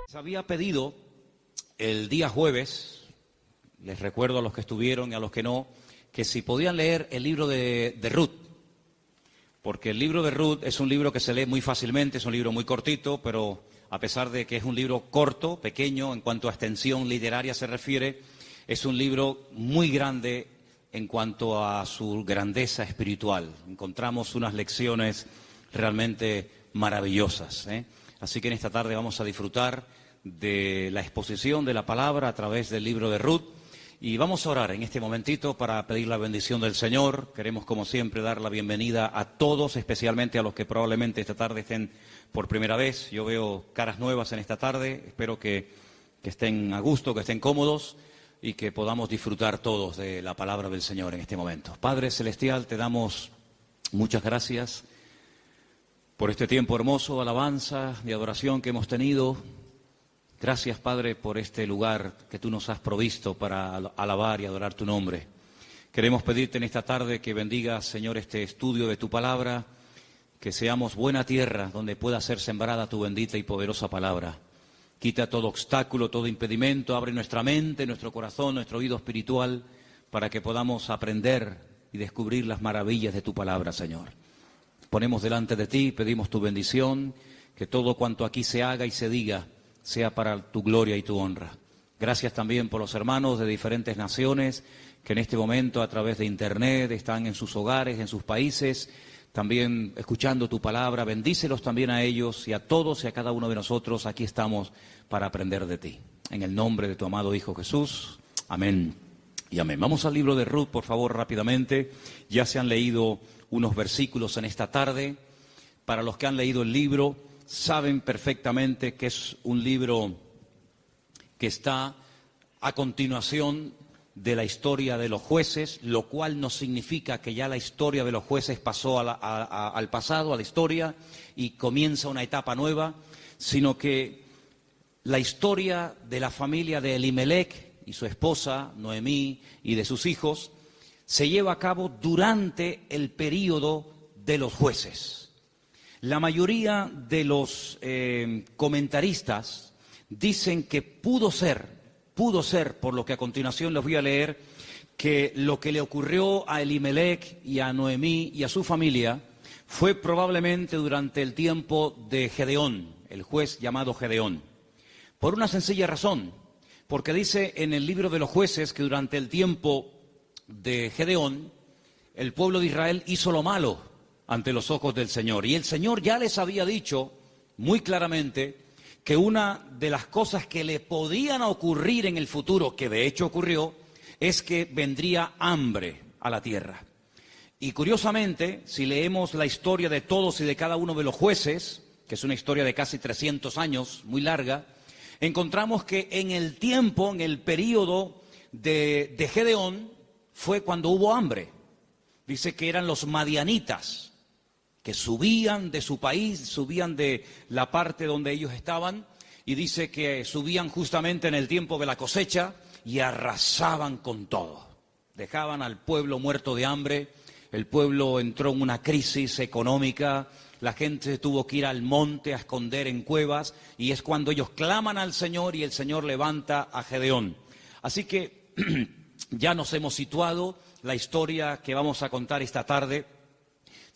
Se había pedido el día jueves, les recuerdo a los que estuvieron y a los que no, que si podían leer el libro de Ruth, porque el libro de Ruth es un libro que se lee muy fácilmente, es un libro muy cortito, pero a pesar de que es un libro corto, pequeño, en cuanto a extensión literaria se refiere, es un libro muy grande en cuanto a su grandeza espiritual. Encontramos unas lecciones realmente maravillosas, ¿eh? Así que en esta tarde vamos a disfrutar de la exposición de la palabra a través del libro de Ruth. Y vamos a orar en este momentito para pedir la bendición del Señor. Queremos, como siempre, dar la bienvenida a todos, especialmente a los que probablemente esta tarde estén por primera vez. Yo veo caras nuevas en esta tarde. Espero que estén a gusto, que estén cómodos y que podamos disfrutar todos de la palabra del Señor en este momento. Padre Celestial, te damos muchas gracias por este tiempo hermoso de alabanza, de adoración que hemos tenido. Gracias, Padre, por este lugar que tú nos has provisto para alabar y adorar tu nombre. Queremos pedirte en esta tarde que bendigas, Señor, este estudio de tu palabra, que seamos buena tierra donde pueda ser sembrada tu bendita y poderosa palabra. Quita todo obstáculo, todo impedimento, abre nuestra mente, nuestro corazón, nuestro oído espiritual, para que podamos aprender y descubrir las maravillas de tu palabra, Señor. Ponemos delante de ti, pedimos tu bendición, que todo cuanto aquí se haga y se diga sea para tu gloria y tu honra. Gracias también por los hermanos de diferentes naciones que en este momento a través de internet están en sus hogares, en sus países, también escuchando tu palabra. Bendícelos también a ellos y a todos y a cada uno de nosotros. Aquí estamos para aprender de ti. En el nombre de tu amado Hijo Jesús. Amén y amén. Vamos al libro de Ruth, por favor, rápidamente. Ya se han leído unos versículos en esta tarde. Para los que han leído el libro, saben perfectamente que es un libro que está a continuación de la historia de los jueces, lo cual no significa que ya la historia de los jueces pasó al pasado, a la historia, y comienza una etapa nueva, sino que la historia de la familia de Elimelech y su esposa, Noemí, y de sus hijos, se lleva a cabo durante el período de los jueces. La mayoría de los comentaristas dicen que pudo ser, por lo que a continuación les voy a leer, que lo que le ocurrió a Elimelech y a Noemí y a su familia fue probablemente durante el tiempo de Gedeón, el juez llamado Gedeón. Por una sencilla razón, porque dice en el libro de los jueces que durante el tiempo de Gedeón, el pueblo de Israel hizo lo malo ante los ojos del Señor. Y el Señor ya les había dicho muy claramente que una de las cosas que le podían ocurrir en el futuro, que de hecho ocurrió, es que vendría hambre a la tierra. Y curiosamente, si leemos la historia de todos y de cada uno de los jueces, que es una historia de casi 300 años, muy larga, encontramos que en el tiempo, en el periodo de Gedeón, fue cuando hubo hambre. Dice que eran los madianitas, que subían de su país, subían de la parte donde ellos estaban, y dice que subían justamente en el tiempo de la cosecha y arrasaban con todo. Dejaban al pueblo muerto de hambre, el pueblo entró en una crisis económica, la gente tuvo que ir al monte a esconder en cuevas, y es cuando ellos claman al Señor y el Señor levanta a Gedeón. Así que ya nos hemos situado, la historia que vamos a contar esta tarde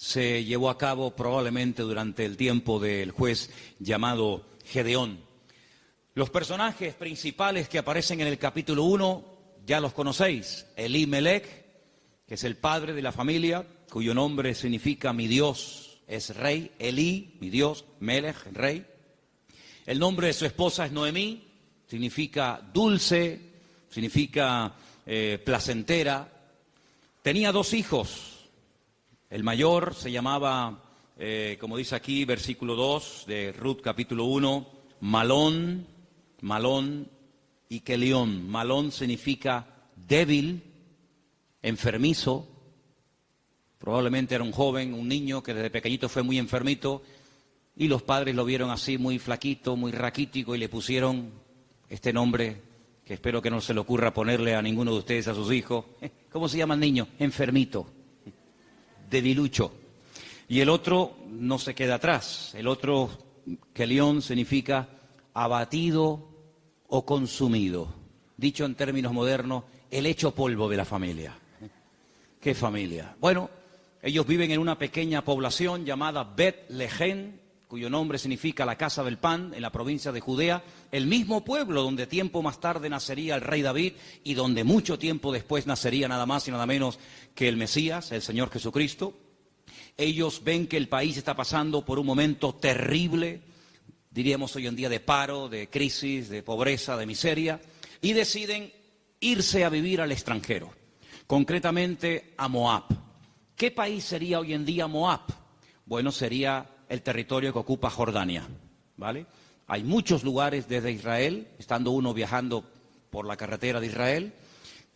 se llevó a cabo probablemente durante el tiempo del juez llamado Gedeón. Los personajes principales que aparecen en el capítulo 1 ya los conocéis. Elimelech, que es el padre de la familia, cuyo nombre significa mi Dios es rey. Eli, mi Dios, Melech, rey. El nombre de su esposa es Noemí, significa dulce, significa placentera. Tenía 2 hijos. El mayor se llamaba, como dice aquí, versículo 2 de Ruth capítulo 1, Malón y Kelión. Malón significa débil, enfermizo. Probablemente era un joven, un niño que desde pequeñito fue muy enfermito y los padres lo vieron así muy flaquito, muy raquítico y le pusieron este nombre que espero que no se le ocurra ponerle a ninguno de ustedes a sus hijos. ¿Cómo se llama el niño? Enfermito. Debilucho. Y el otro no se queda atrás. El otro, Kelión, significa abatido o consumido. Dicho en términos modernos, el hecho polvo de la familia. ¿Qué familia? Bueno, ellos viven en una pequeña población llamada Bet-Lehem, cuyo nombre significa la casa del pan, en la provincia de Judea, el mismo pueblo donde tiempo más tarde nacería el rey David y donde mucho tiempo después nacería nada más y nada menos que el Mesías, el Señor Jesucristo. Ellos ven que el país está pasando por un momento terrible, diríamos hoy en día de paro, de crisis, de pobreza, de miseria, y deciden irse a vivir al extranjero, concretamente a Moab. ¿Qué país sería hoy en día Moab? Bueno, sería el territorio que ocupa Jordania, ¿vale? Hay muchos lugares desde Israel, estando uno viajando por la carretera de Israel,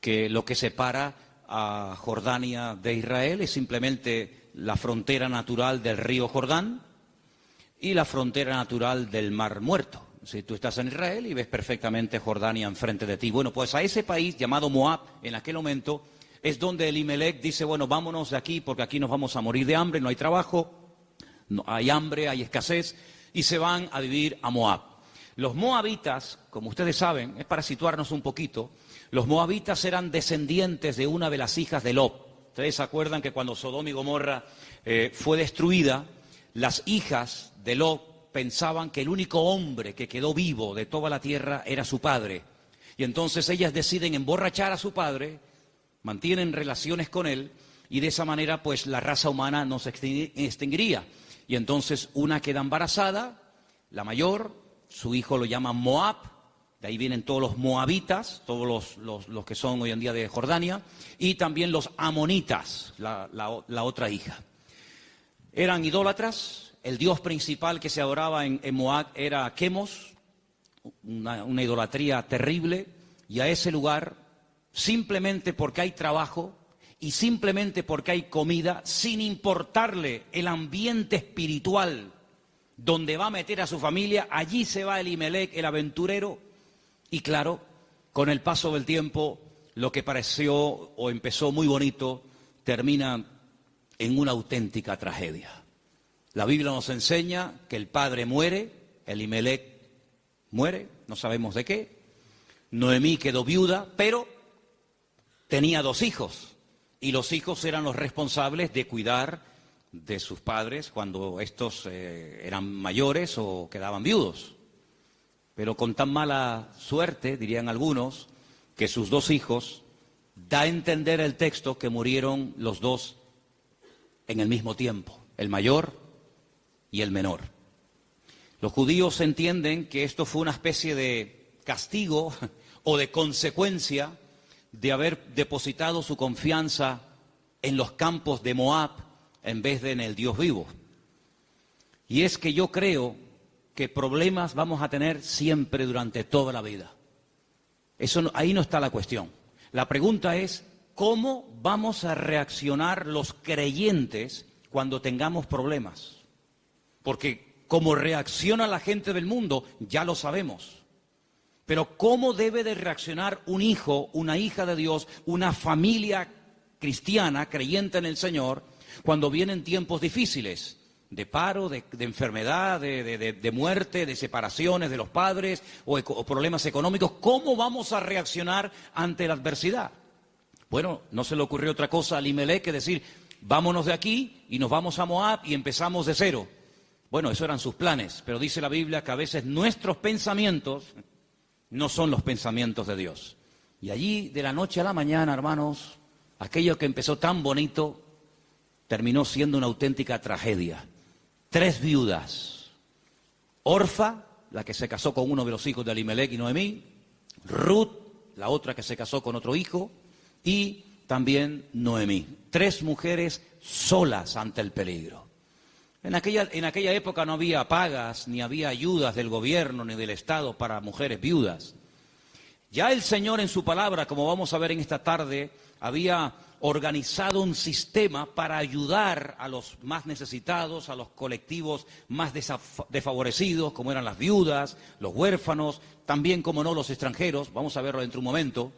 que lo que separa a Jordania de Israel es simplemente la frontera natural del río Jordán y la frontera natural del Mar Muerto. Si tú estás en Israel y ves perfectamente Jordania enfrente de ti. Bueno, pues a ese país llamado Moab, en aquel momento, es donde Elimelech dice, bueno, vámonos de aquí porque aquí nos vamos a morir de hambre, no hay trabajo, no, hay hambre, hay escasez, y se van a vivir a Moab. Los moabitas, como ustedes saben, es para situarnos un poquito, los moabitas eran descendientes de una de las hijas de Lot. Ustedes se acuerdan que cuando Sodoma y Gomorra fue destruida, las hijas de Lot pensaban que el único hombre que quedó vivo de toda la tierra era su padre. Y entonces ellas deciden emborrachar a su padre, mantienen relaciones con él, y de esa manera pues la raza humana no se extinguiría. Y entonces una queda embarazada, la mayor, su hijo lo llama Moab, de ahí vienen todos los moabitas, todos los que son hoy en día de Jordania, y también los amonitas, la otra hija. Eran idólatras, el dios principal que se adoraba en Moab era Quemos, una idolatría terrible, y a ese lugar, simplemente porque hay trabajo y simplemente porque hay comida, sin importarle el ambiente espiritual donde va a meter a su familia, allí se va Elimelech, el aventurero, y claro, con el paso del tiempo, lo que pareció o empezó muy bonito, termina en una auténtica tragedia. La Biblia nos enseña que el padre muere, Elimelech muere, no sabemos de qué, Noemí quedó viuda, pero tenía 2 hijos, y los hijos eran los responsables de cuidar de sus padres cuando estos eran mayores o quedaban viudos. Pero con tan mala suerte, dirían algunos, que sus 2 hijos, da a entender el texto que murieron los 2 en el mismo tiempo, el mayor y el menor. Los judíos entienden que esto fue una especie de castigo o de consecuencia de haber depositado su confianza en los campos de Moab en vez de en el Dios vivo. Y es que yo creo que problemas vamos a tener siempre durante toda la vida. Ahí no está la cuestión. La pregunta es, ¿cómo vamos a reaccionar los creyentes cuando tengamos problemas? Porque cómo reacciona la gente del mundo, ya lo sabemos. Pero ¿cómo debe de reaccionar un hijo, una hija de Dios, una familia cristiana, creyente en el Señor, cuando vienen tiempos difíciles? De paro, de enfermedad, de muerte, de separaciones de los padres o problemas económicos. ¿Cómo vamos a reaccionar ante la adversidad? Bueno, no se le ocurrió otra cosa a Elimelech que decir, vámonos de aquí y nos vamos a Moab y empezamos de cero. Bueno, esos eran sus planes, pero dice la Biblia que a veces nuestros pensamientos no son los pensamientos de Dios. Y allí, de la noche a la mañana, hermanos, aquello que empezó tan bonito terminó siendo una auténtica tragedia. 3 viudas. Orfa, la que se casó con uno de los hijos de Elimelech y Noemí. Ruth, la otra que se casó con otro hijo. Y también Noemí. 3 mujeres solas ante el peligro. En aquella época no había pagas, ni había ayudas del gobierno, ni del Estado para mujeres viudas. Ya el Señor en su palabra, como vamos a ver en esta tarde, había organizado un sistema para ayudar a los más necesitados, a los colectivos más desfavorecidos, como eran las viudas, los huérfanos, también, como no, los extranjeros. Vamos a verlo dentro de un momento.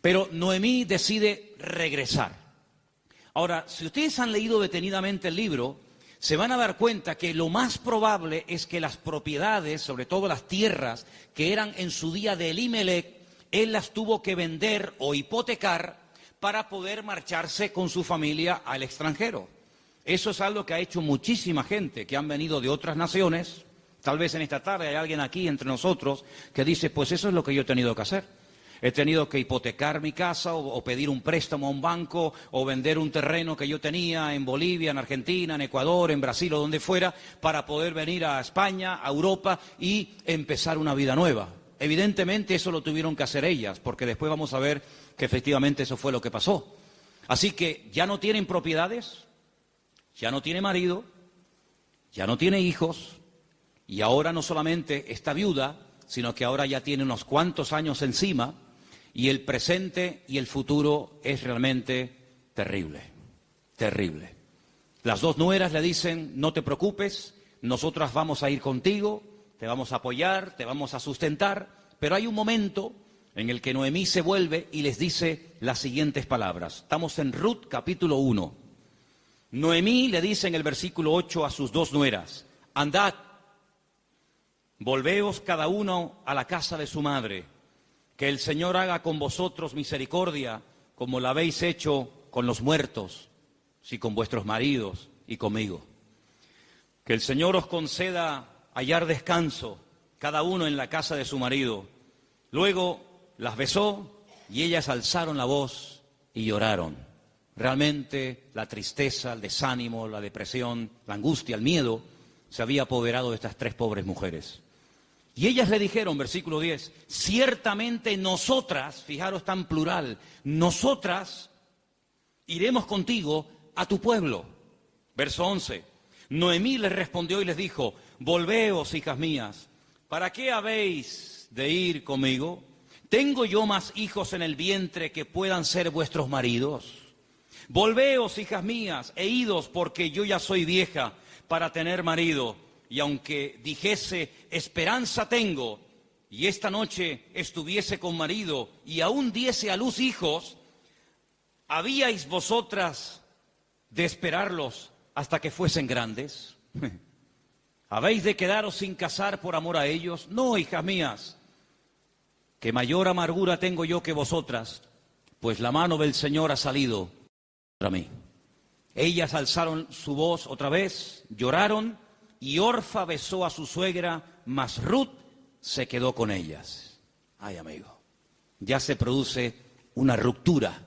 Pero Noemí decide regresar. Ahora, si ustedes han leído detenidamente el libro, se van a dar cuenta que lo más probable es que las propiedades, sobre todo las tierras que eran en su día de Elimelec, él las tuvo que vender o hipotecar para poder marcharse con su familia al extranjero. Eso es algo que ha hecho muchísima gente que han venido de otras naciones. Tal vez en esta tarde hay alguien aquí entre nosotros que dice, pues eso es lo que yo he tenido que hacer. He tenido que hipotecar mi casa o pedir un préstamo a un banco o vender un terreno que yo tenía en Bolivia, en Argentina, en Ecuador, en Brasil o donde fuera para poder venir a España, a Europa y empezar una vida nueva. Evidentemente eso lo tuvieron que hacer ellas, porque después vamos a ver que efectivamente eso fue lo que pasó. Así que ya no tienen propiedades, ya no tiene marido, ya no tiene hijos y ahora no solamente está viuda, sino que ahora ya tiene unos cuantos años encima. Y el presente y el futuro es realmente terrible, terrible. Las dos nueras le dicen, no te preocupes, nosotras vamos a ir contigo, te vamos a apoyar, te vamos a sustentar, pero hay un momento en el que Noemí se vuelve y les dice las siguientes palabras. Estamos en Ruth capítulo 1. Noemí le dice en el versículo 8 a sus dos nueras, andad, volveos cada uno a la casa de su madre. Que el Señor haga con vosotros misericordia, como la habéis hecho con los muertos, sí, con vuestros maridos y conmigo. Que el Señor os conceda hallar descanso, cada uno en la casa de su marido. Luego las besó y ellas alzaron la voz y lloraron. Realmente la tristeza, el desánimo, la depresión, la angustia, el miedo se había apoderado de estas tres pobres mujeres. Y ellas le dijeron, versículo 10, ciertamente nosotras, fijaros tan plural, nosotras iremos contigo a tu pueblo. Verso 11, Noemí les respondió y les dijo, volveos, hijas mías, ¿para qué habéis de ir conmigo? ¿Tengo yo más hijos en el vientre que puedan ser vuestros maridos? Volveos, hijas mías, e idos, porque yo ya soy vieja para tener marido. Y aunque dijese, esperanza tengo, y esta noche estuviese con marido, y aún diese a luz hijos, ¿habíais vosotras de esperarlos hasta que fuesen grandes? ¿Habéis de quedaros sin casar por amor a ellos? No, hijas mías, que mayor amargura tengo yo que vosotras, pues la mano del Señor ha salido para mí. Ellas alzaron su voz otra vez, lloraron, y Orfa besó a su suegra, mas Ruth se quedó con ellas. Ay, amigo, ya se produce una ruptura.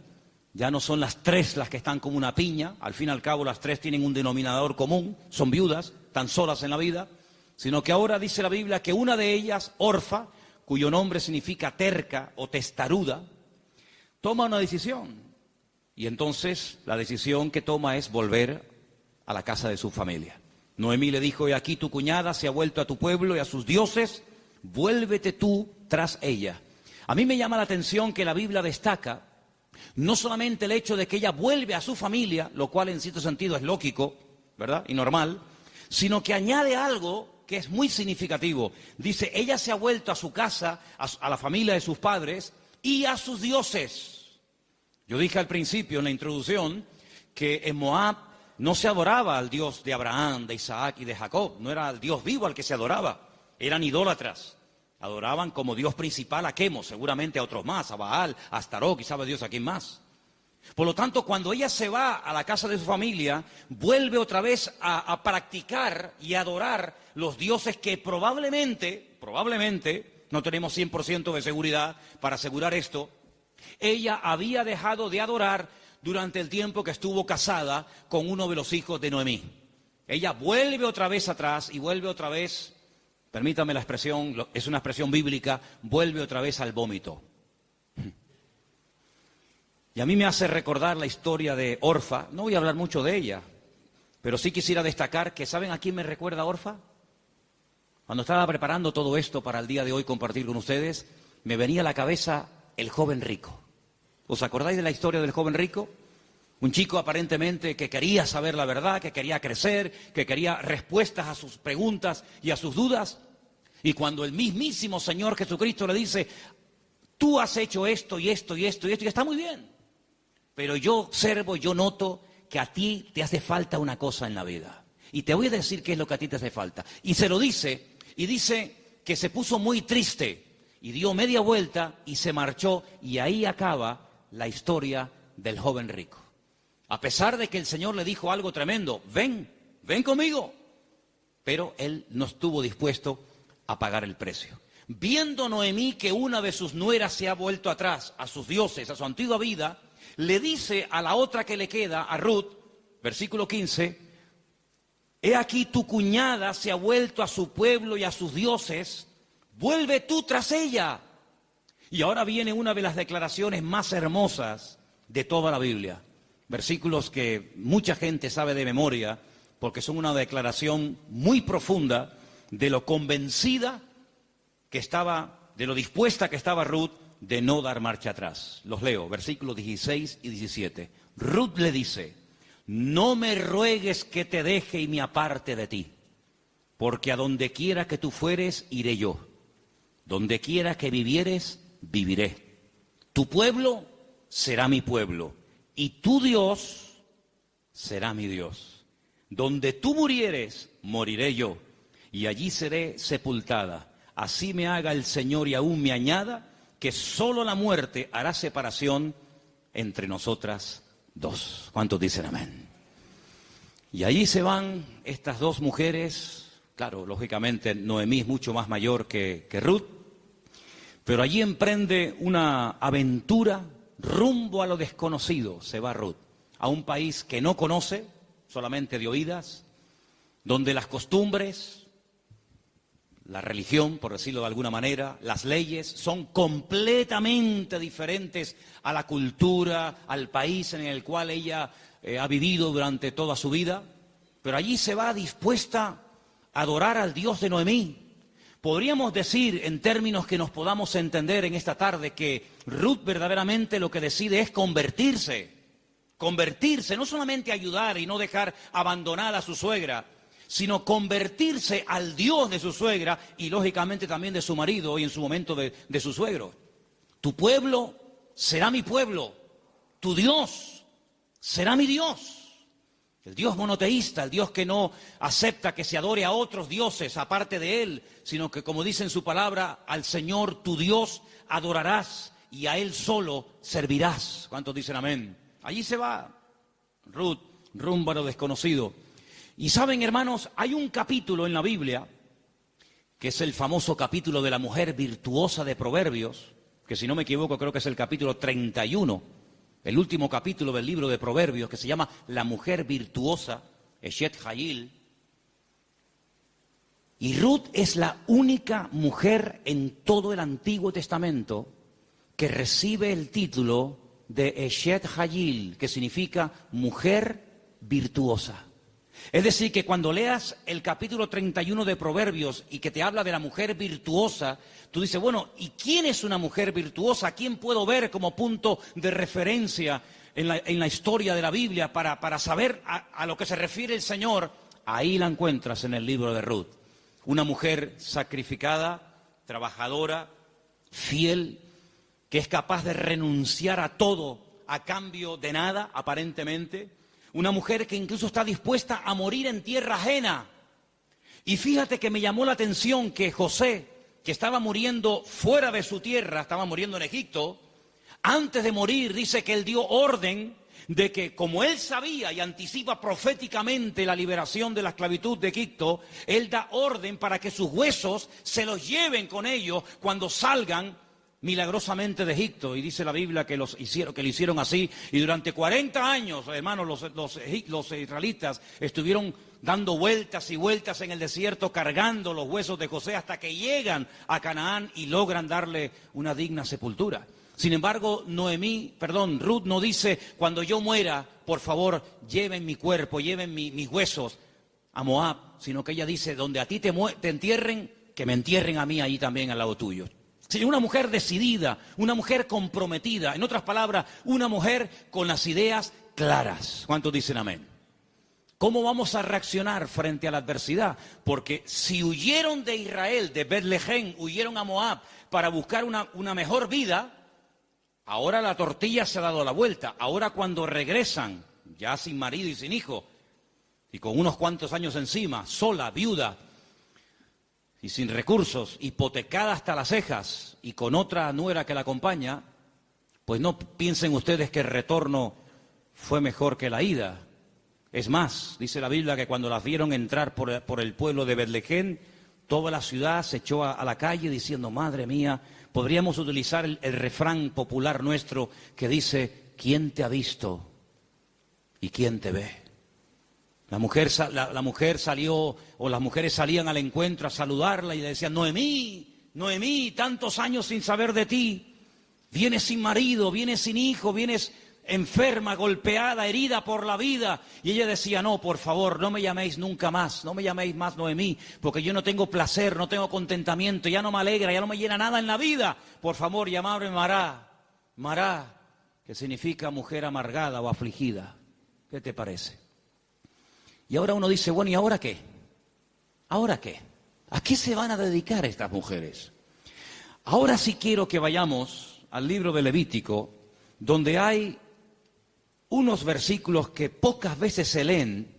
Ya no son las tres las que están como una piña. Al fin y al cabo las tres tienen un denominador común. Son viudas, tan solas en la vida. Sino que ahora dice la Biblia que una de ellas, Orfa, cuyo nombre significa terca o testaruda, toma una decisión. Y entonces la decisión que toma es volver a la casa de su familia. Noemí le dijo, he aquí tu cuñada se ha vuelto a tu pueblo y a sus dioses, vuélvete tú tras ella. A mí me llama la atención que la Biblia destaca no solamente el hecho de que ella vuelve a su familia, lo cual en cierto sentido es lógico, ¿verdad? Y normal, sino que añade algo que es muy significativo. Dice, ella se ha vuelto a su casa, a la familia de sus padres y a sus dioses. Yo dije al principio en la introducción que en Moab no se adoraba al Dios de Abraham, de Isaac y de Jacob. No era el Dios vivo al que se adoraba. Eran idólatras. Adoraban como Dios principal a Quemos, seguramente a otros más, a Baal, a Astarot, y sabe Dios a quién más. Por lo tanto, cuando ella se va a la casa de su familia, vuelve otra vez a practicar y adorar los dioses que probablemente, no tenemos 100% de seguridad para asegurar esto, ella había dejado de adorar durante el tiempo que estuvo casada con uno de los hijos de Noemí. Ella vuelve otra vez atrás y vuelve otra vez, permítame la expresión, es una expresión bíblica, vuelve otra vez al vómito. Y a mí me hace recordar la historia de Orfa. No voy a hablar mucho de ella, pero sí quisiera destacar que, ¿saben a quién me recuerda Orfa? Cuando estaba preparando todo esto para el día de hoy compartir con ustedes, me venía a la cabeza el joven rico. ¿Os acordáis de la historia del joven rico? Un chico aparentemente que quería saber la verdad, que quería crecer, que quería respuestas a sus preguntas y a sus dudas. Y cuando el mismísimo Señor Jesucristo le dice, tú has hecho esto y esto y esto y esto, y está muy bien. Pero yo observo, yo noto que a ti te hace falta una cosa en la vida. Y te voy a decir qué es lo que a ti te hace falta. Y se lo dice, y dice que se puso muy triste, y dio media vuelta, y se marchó, y ahí acaba la historia del joven rico. A pesar de que el Señor le dijo algo tremendo, ven conmigo. Pero él no estuvo dispuesto a pagar el precio. Viendo Noemí que una de sus nueras se ha vuelto atrás a sus dioses, a su antigua vida, le dice a la otra que le queda, a Ruth, versículo 15, he aquí tu cuñada se ha vuelto a su pueblo y a sus dioses, vuelve tú tras ella. Y ahora viene una de las declaraciones más hermosas de toda la Biblia. Versículos que mucha gente sabe de memoria, porque son una declaración muy profunda de lo convencida que estaba, de lo dispuesta que estaba Ruth de no dar marcha atrás. Los leo, versículos 16 y 17. Ruth le dice, no me ruegues que te deje y me aparte de ti, porque a donde quiera que tú fueres, iré yo. Donde quiera que vivieres, viviré. Tu pueblo será mi pueblo, y tu Dios será mi Dios. Donde tú murieres, moriré yo, y allí seré sepultada. Así me haga el Señor y aún me añada, que solo la muerte hará separación entre nosotras dos. ¿Cuántos dicen amén? Y allí se van estas dos mujeres. Claro, lógicamente Noemí es mucho más mayor que Ruth, pero allí emprende una aventura rumbo a lo desconocido. Se va Ruth a un país que no conoce, solamente de oídas, donde las costumbres, la religión, por decirlo de alguna manera, las leyes son completamente diferentes a la cultura, al país en el cual ella ha vivido durante toda su vida. Pero allí se va dispuesta a adorar al Dios de Noemí. Podríamos decir, en términos que nos podamos entender en esta tarde, que Ruth verdaderamente lo que decide es convertirse, no solamente ayudar y no dejar abandonada a su suegra, sino convertirse al Dios de su suegra y lógicamente también de su marido y en su momento de su suegro. Tu pueblo será mi pueblo, tu Dios será mi Dios. El Dios monoteísta, el Dios que no acepta que se adore a otros dioses aparte de Él, sino que, como dice en su palabra, al Señor tu Dios adorarás y a Él solo servirás. ¿Cuántos dicen amén? Allí se va Ruth rumbo a lo desconocido. Y saben, hermanos, hay un capítulo en la Biblia, que es el famoso capítulo de la mujer virtuosa de Proverbios, que si no me equivoco creo que es el capítulo 31, el último capítulo del libro de Proverbios, que se llama La mujer virtuosa, Eshet Hayil. Y Ruth es la única mujer en todo el Antiguo Testamento que recibe el título de Eshet Hayil, que significa mujer virtuosa. Es decir, que cuando leas el capítulo 31 de Proverbios y que te habla de la mujer virtuosa, tú dices, bueno, ¿y quién es una mujer virtuosa? ¿A quién puedo ver como punto de referencia en la historia de la Biblia para saber a lo que se refiere el Señor? Ahí la encuentras en el libro de Ruth. Una mujer sacrificada, trabajadora, fiel, que es capaz de renunciar a todo a cambio de nada, aparentemente. Una mujer que incluso está dispuesta a morir en tierra ajena. Y fíjate que me llamó la atención que José, que estaba muriendo fuera de su tierra, estaba muriendo en Egipto, antes de morir dice que él dio orden de que, como él sabía y anticipa proféticamente la liberación de la esclavitud de Egipto, él da orden para que sus huesos se los lleven con ellos cuando salgan milagrosamente de Egipto. Y dice la Biblia que lo hicieron así, y durante 40 años, hermanos, los israelitas estuvieron dando vueltas y vueltas en el desierto, cargando los huesos de José hasta que llegan a Canaán y logran darle una digna sepultura. Sin embargo, Ruth no dice, cuando yo muera, por favor, lleven mi cuerpo, lleven mis huesos a Moab, sino que ella dice, donde a ti te entierren, que me entierren a mí ahí también al lado tuyo. Sí, una mujer decidida, una mujer comprometida, en otras palabras, una mujer con las ideas claras. ¿Cuántos dicen amén? ¿Cómo vamos a reaccionar frente a la adversidad? Porque si huyeron de Israel, de Betlehem, huyeron a Moab para buscar una mejor vida, ahora la tortilla se ha dado la vuelta. Ahora cuando regresan, ya sin marido y sin hijo, y con unos cuantos años encima, sola, viuda y sin recursos, hipotecada hasta las cejas y con otra nuera que la acompaña, pues no piensen ustedes que el retorno fue mejor que la ida. Es más, dice la Biblia que cuando las vieron entrar por el pueblo de Betlehem, toda la ciudad se echó a la calle diciendo, madre mía, podríamos utilizar el refrán popular nuestro que dice, ¿quién te ha visto y quién te ve? La mujer salió, o las mujeres salían al encuentro a saludarla y le decían, Noemí, Noemí, tantos años sin saber de ti. Vienes sin marido, vienes sin hijo, vienes enferma, golpeada, herida por la vida. Y ella decía, no, por favor, no me llaméis nunca más, no me llaméis más Noemí, porque yo no tengo placer, no tengo contentamiento, ya no me alegra, ya no me llena nada en la vida. Por favor, llamadme Mará, Mará, que significa mujer amargada o afligida. ¿Qué te parece? Y ahora uno dice, bueno, ¿y ahora qué? ¿Ahora qué? ¿A qué se van a dedicar estas mujeres? Ahora sí quiero que vayamos al libro de Levítico, donde hay unos versículos que pocas veces se leen,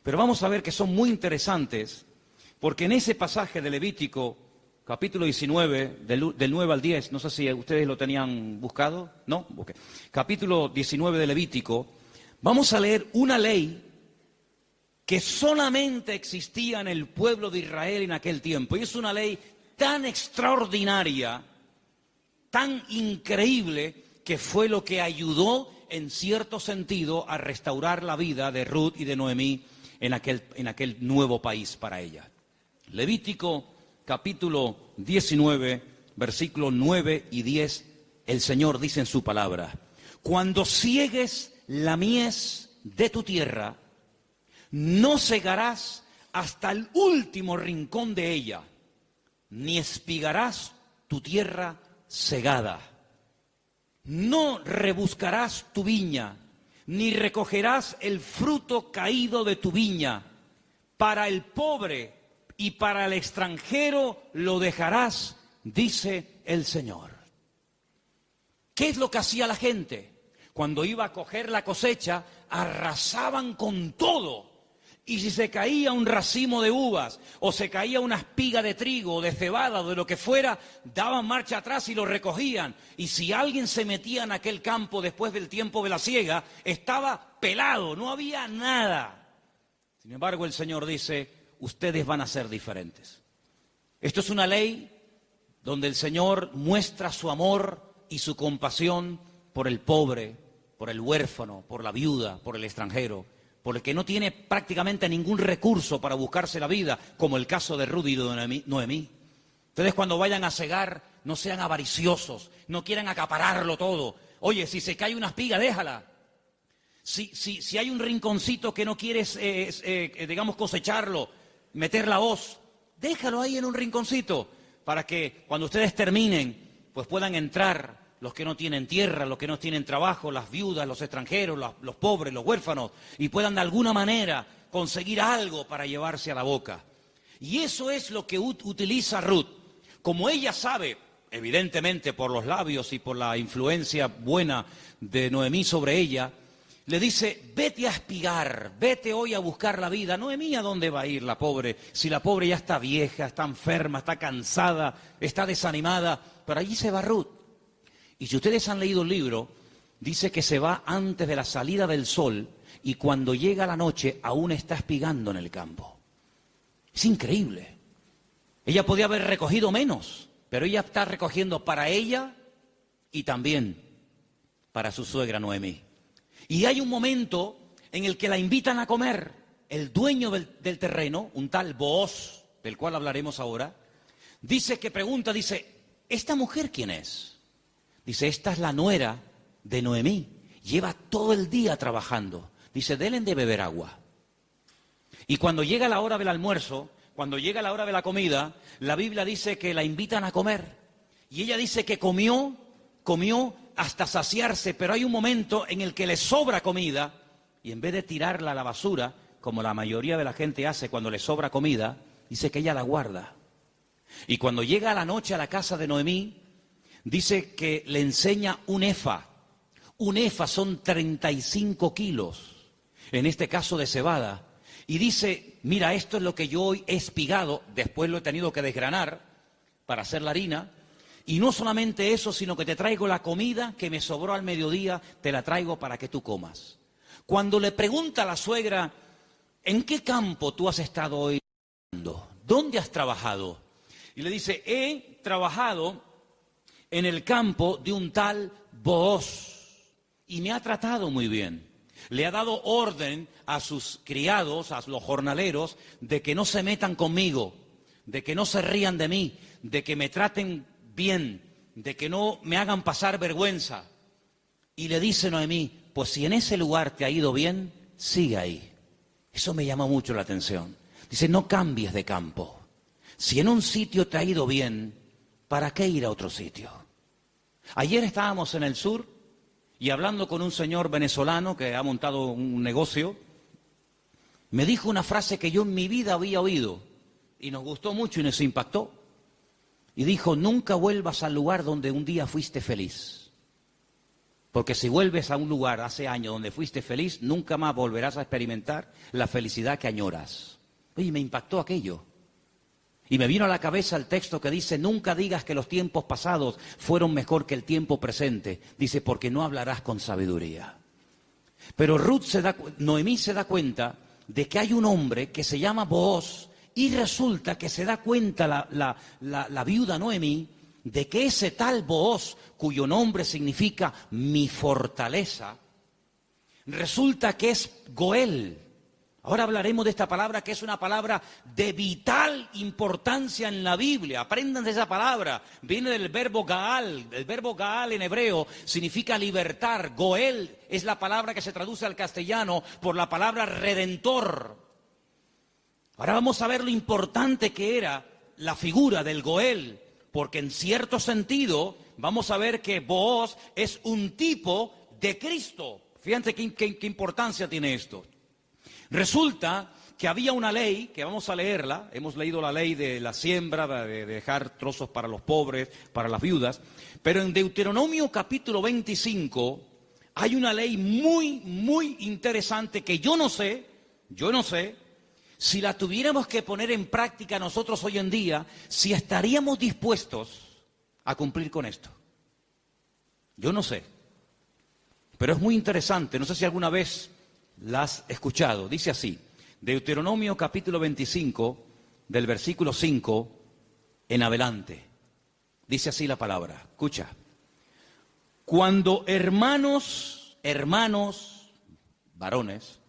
pero vamos a ver que son muy interesantes, porque en ese pasaje de Levítico, capítulo 19, del 9 al 10, no sé si ustedes lo tenían buscado, ¿no? Okay. Capítulo 19 de Levítico, vamos a leer una ley que solamente existía en el pueblo de Israel en aquel tiempo, y es una ley tan extraordinaria, tan increíble, que fue lo que ayudó en cierto sentido a restaurar la vida de Ruth y de Noemí en aquel nuevo país para ella. Levítico capítulo 19, versículos 9 y 10, el Señor dice en su palabra, cuando ciegues la mies de tu tierra, no segarás hasta el último rincón de ella, ni espigarás tu tierra segada. No rebuscarás tu viña, ni recogerás el fruto caído de tu viña. Para el pobre y para el extranjero lo dejarás, dice el Señor. ¿Qué es lo que hacía la gente? Cuando iba a coger la cosecha, arrasaban con todo. Y si se caía un racimo de uvas, o se caía una espiga de trigo, o de cebada, o de lo que fuera, daban marcha atrás y lo recogían. Y si alguien se metía en aquel campo después del tiempo de la siega, estaba pelado, no había nada. Sin embargo, el Señor dice, ustedes van a ser diferentes. Esto es una ley donde el Señor muestra su amor y su compasión por el pobre, por el huérfano, por la viuda, por el extranjero, por el que no tiene prácticamente ningún recurso para buscarse la vida, como el caso de Ruth y de Noemí. Ustedes cuando vayan a segar, no sean avariciosos, no quieran acapararlo todo. Oye, si se cae una espiga, déjala. Si hay un rinconcito que no quieres, digamos, cosecharlo, meter la hoz, déjalo ahí en un rinconcito, para que cuando ustedes terminen, pues puedan entrar los que no tienen tierra, los que no tienen trabajo, las viudas, los extranjeros, los pobres, los huérfanos, y puedan de alguna manera conseguir algo para llevarse a la boca. Y eso es lo que utiliza Ruth. Como ella sabe, evidentemente por los labios y por la influencia buena de Noemí sobre ella, le dice, vete a espigar, vete hoy a buscar la vida. Noemí, ¿a dónde va a ir la pobre? Si la pobre ya está vieja, está enferma, está cansada, está desanimada, pero allí se va Ruth. Y si ustedes han leído el libro, dice que se va antes de la salida del sol y cuando llega la noche aún está espigando en el campo. Es increíble. Ella podía haber recogido menos, pero ella está recogiendo para ella y también para su suegra Noemí. Y hay un momento en el que la invitan a comer. El dueño del terreno, un tal Booz, del cual hablaremos ahora, dice, ¿esta mujer quién es? Dice, esta es la nuera de Noemí, lleva todo el día trabajando. Dice, denle de beber agua. Y cuando llega la hora del almuerzo, cuando llega la hora de la comida, la Biblia dice que la invitan a comer. Y ella dice que comió hasta saciarse, pero hay un momento en el que le sobra comida, y en vez de tirarla a la basura, como la mayoría de la gente hace cuando le sobra comida, dice que ella la guarda. Y cuando llega la noche a la casa de Noemí, dice que le enseña un efa. Un efa son 35 kilos. en este caso de cebada, y dice, mira, esto es lo que yo hoy he espigado, después lo he tenido que desgranar para hacer la harina, y no solamente eso, sino que te traigo la comida que me sobró al mediodía, te la traigo para que tú comas. Cuando le pregunta a la suegra, ¿en qué campo tú has estado hoy? ¿Dónde has trabajado? Y le dice, he trabajado en el campo de un tal Booz y me ha tratado muy bien. Le ha dado orden a sus criados, a los jornaleros, de que no se metan conmigo, de que no se rían de mí, de que me traten bien, de que no me hagan pasar vergüenza. Y le dice Noemí, pues si en ese lugar te ha ido bien, sigue ahí. Eso me llamó mucho la atención. Dice, no cambies de campo. Si en un sitio te ha ido bien, ¿para qué ir a otro sitio? Ayer estábamos en el sur y hablando con un señor venezolano que ha montado un negocio, me dijo una frase que yo en mi vida había oído y nos gustó mucho y nos impactó. Y dijo, nunca vuelvas al lugar donde un día fuiste feliz. Porque si vuelves a un lugar hace años donde fuiste feliz, nunca más volverás a experimentar la felicidad que añoras. Oye, me impactó aquello. Y me vino a la cabeza el texto que dice, nunca digas que los tiempos pasados fueron mejor que el tiempo presente. Dice, porque no hablarás con sabiduría. Pero Noemí se da cuenta de que hay un hombre que se llama Booz y resulta que se da cuenta la viuda Noemí de que ese tal Booz, cuyo nombre significa mi fortaleza, resulta que es Goel. Ahora hablaremos de esta palabra que es una palabra de vital importancia en la Biblia. Aprendan de esa palabra. Viene del verbo Gaal. El verbo Gaal en hebreo significa libertar. Goel es la palabra que se traduce al castellano por la palabra redentor. Ahora vamos a ver lo importante que era la figura del Goel, porque en cierto sentido vamos a ver que Booz es un tipo de Cristo. Fíjense qué importancia tiene esto. Resulta que había una ley, que vamos a leerla, hemos leído la ley de la siembra, de dejar trozos para los pobres, para las viudas, pero en Deuteronomio capítulo 25 hay una ley muy interesante que yo no sé, si la tuviéramos que poner en práctica nosotros hoy en día, si estaríamos dispuestos a cumplir con esto. Yo no sé, pero es muy interesante, no sé si alguna vez la has escuchado. Dice así, Deuteronomio capítulo 25, del versículo 5 en adelante. Dice así la palabra, escucha. Cuando hermanos, varones,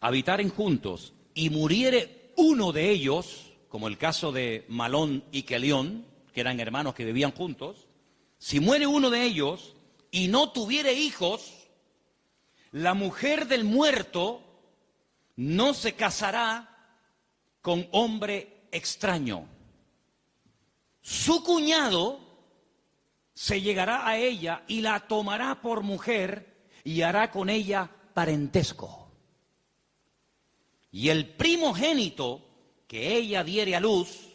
habitaren juntos y muriere uno de ellos, como el caso de Malón y Kelión, que eran hermanos que vivían juntos, si muere uno de ellos y no tuviere hijos, la mujer del muerto no se casará con hombre extraño. Su cuñado se llegará a ella y la tomará por mujer y hará con ella parentesco. Y el primogénito que ella diere a luz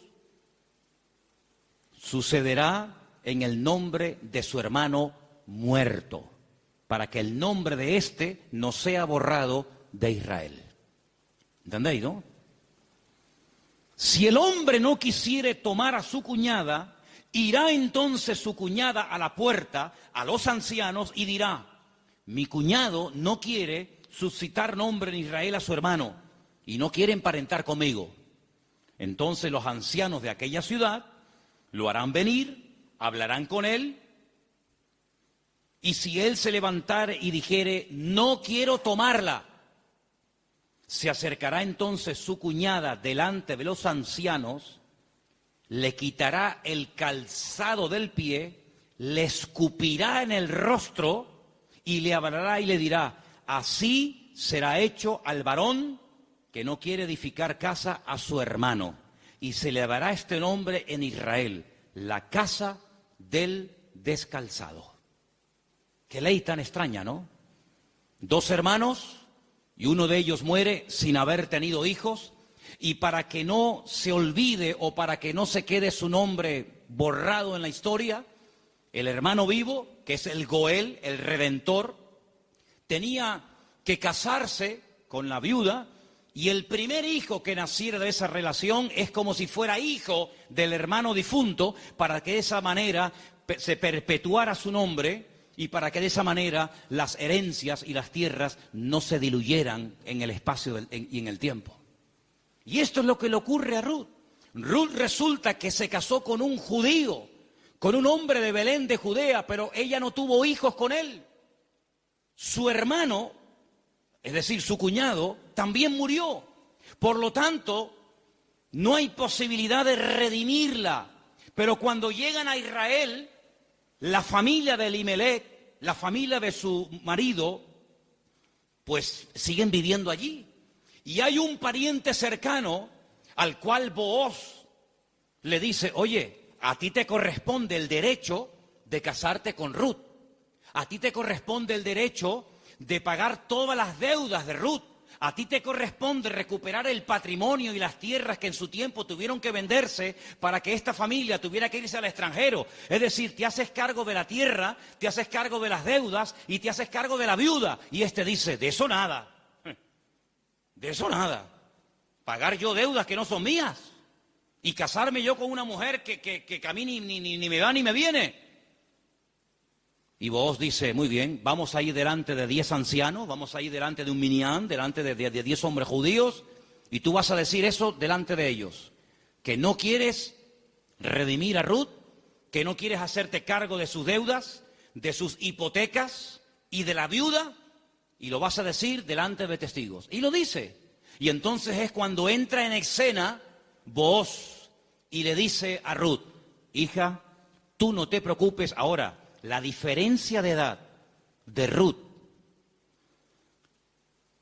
sucederá en el nombre de su hermano muerto, para que el nombre de éste no sea borrado de Israel. ¿Entendéis, no? Si el hombre no quisiere tomar a su cuñada, irá entonces su cuñada a la puerta, a los ancianos, y dirá, mi cuñado no quiere suscitar nombre en Israel a su hermano, y no quiere emparentar conmigo. Entonces los ancianos de aquella ciudad lo harán venir, hablarán con él, y si él se levantare y dijere, no quiero tomarla, se acercará entonces su cuñada delante de los ancianos, le quitará el calzado del pie, le escupirá en el rostro y le hablará y le dirá, así será hecho al varón que no quiere edificar casa a su hermano. Y se le dará este nombre en Israel, la casa del descalzado. Qué ley tan extraña, ¿no? Dos hermanos y uno de ellos muere sin haber tenido hijos, y para que no se olvide o para que no se quede su nombre borrado en la historia, el hermano vivo, que es el Goel, el Redentor, tenía que casarse con la viuda, y el primer hijo que naciera de esa relación es como si fuera hijo del hermano difunto, para que de esa manera se perpetuara su nombre y para que de esa manera las herencias y las tierras no se diluyeran en el espacio y en el tiempo. Y esto es lo que le ocurre a Ruth. Ruth resulta que se casó con un judío, con un hombre de Belén de Judea, pero ella no tuvo hijos con él. Su hermano, es decir, su cuñado, también murió. Por lo tanto, no hay posibilidad de redimirla. Pero cuando llegan a Israel, la familia de Elimelech, la familia de su marido, pues siguen viviendo allí. Y hay un pariente cercano al cual Booz le dice, oye, a ti te corresponde el derecho de casarte con Ruth. A ti te corresponde el derecho de pagar todas las deudas de Ruth. A ti te corresponde recuperar el patrimonio y las tierras que en su tiempo tuvieron que venderse para que esta familia tuviera que irse al extranjero. Es decir, te haces cargo de la tierra, te haces cargo de las deudas y te haces cargo de la viuda. Y este dice, de eso nada. De eso nada. Pagar yo deudas que no son mías y casarme yo con una mujer que a mí ni me va ni me viene. Y Booz dice, muy bien, vamos a ir delante de 10 ancianos, vamos a ir delante de un minyan, delante de 10 hombres judíos, y tú vas a decir eso delante de ellos, que no quieres redimir a Ruth, que no quieres hacerte cargo de sus deudas, de sus hipotecas y de la viuda, y lo vas a decir delante de testigos. Y lo dice. Y entonces es cuando entra en escena Booz y le dice a Ruth, hija, tú no te preocupes ahora. La diferencia de edad de Ruth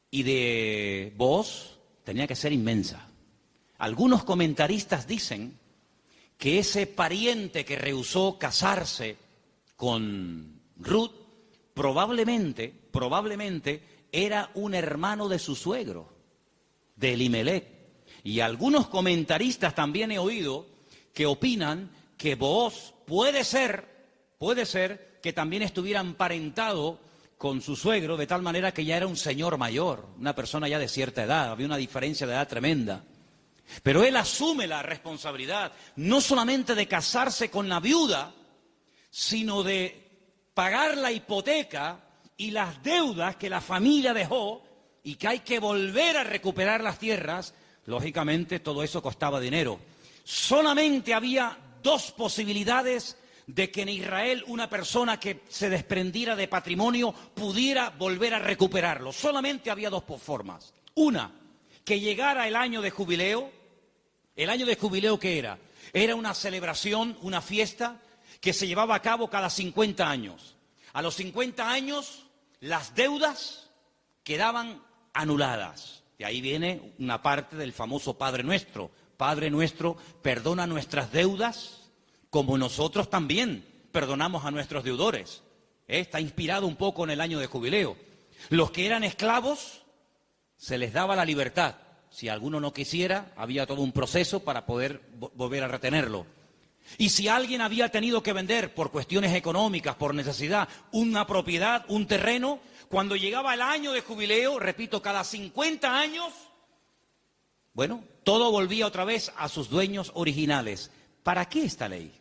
y de Booz tenía que ser inmensa. Algunos comentaristas dicen que ese pariente que rehusó casarse con Ruth probablemente era un hermano de su suegro, de Elimelech. Y algunos comentaristas también he oído que opinan que Booz puede ser que también estuviera emparentado con su suegro, de tal manera que ya era un señor mayor, una persona ya de cierta edad, había una diferencia de edad tremenda. Pero él asume la responsabilidad, no solamente de casarse con la viuda, sino de pagar la hipoteca y las deudas que la familia dejó y que hay que volver a recuperar las tierras. Lógicamente todo eso costaba dinero. Solamente había dos posibilidades de que en Israel una persona que se desprendiera de patrimonio pudiera volver a recuperarlo. Solamente había dos formas. Una, que llegara el año de jubileo. ¿El año de jubileo qué era? Era una celebración, una fiesta que se llevaba a cabo cada 50 años. A los 50 años las deudas quedaban anuladas. De ahí viene una parte del famoso Padre Nuestro. Padre Nuestro, perdona nuestras deudas, como nosotros también perdonamos a nuestros deudores. Está inspirado un poco en el año de jubileo. Los que eran esclavos, se les daba la libertad. Si alguno no quisiera, había todo un proceso para poder volver a retenerlo. Y si alguien había tenido que vender por cuestiones económicas, por necesidad, una propiedad, un terreno, cuando llegaba el año de jubileo, repito, cada 50 años, bueno, todo volvía otra vez a sus dueños originales. ¿Para qué esta ley?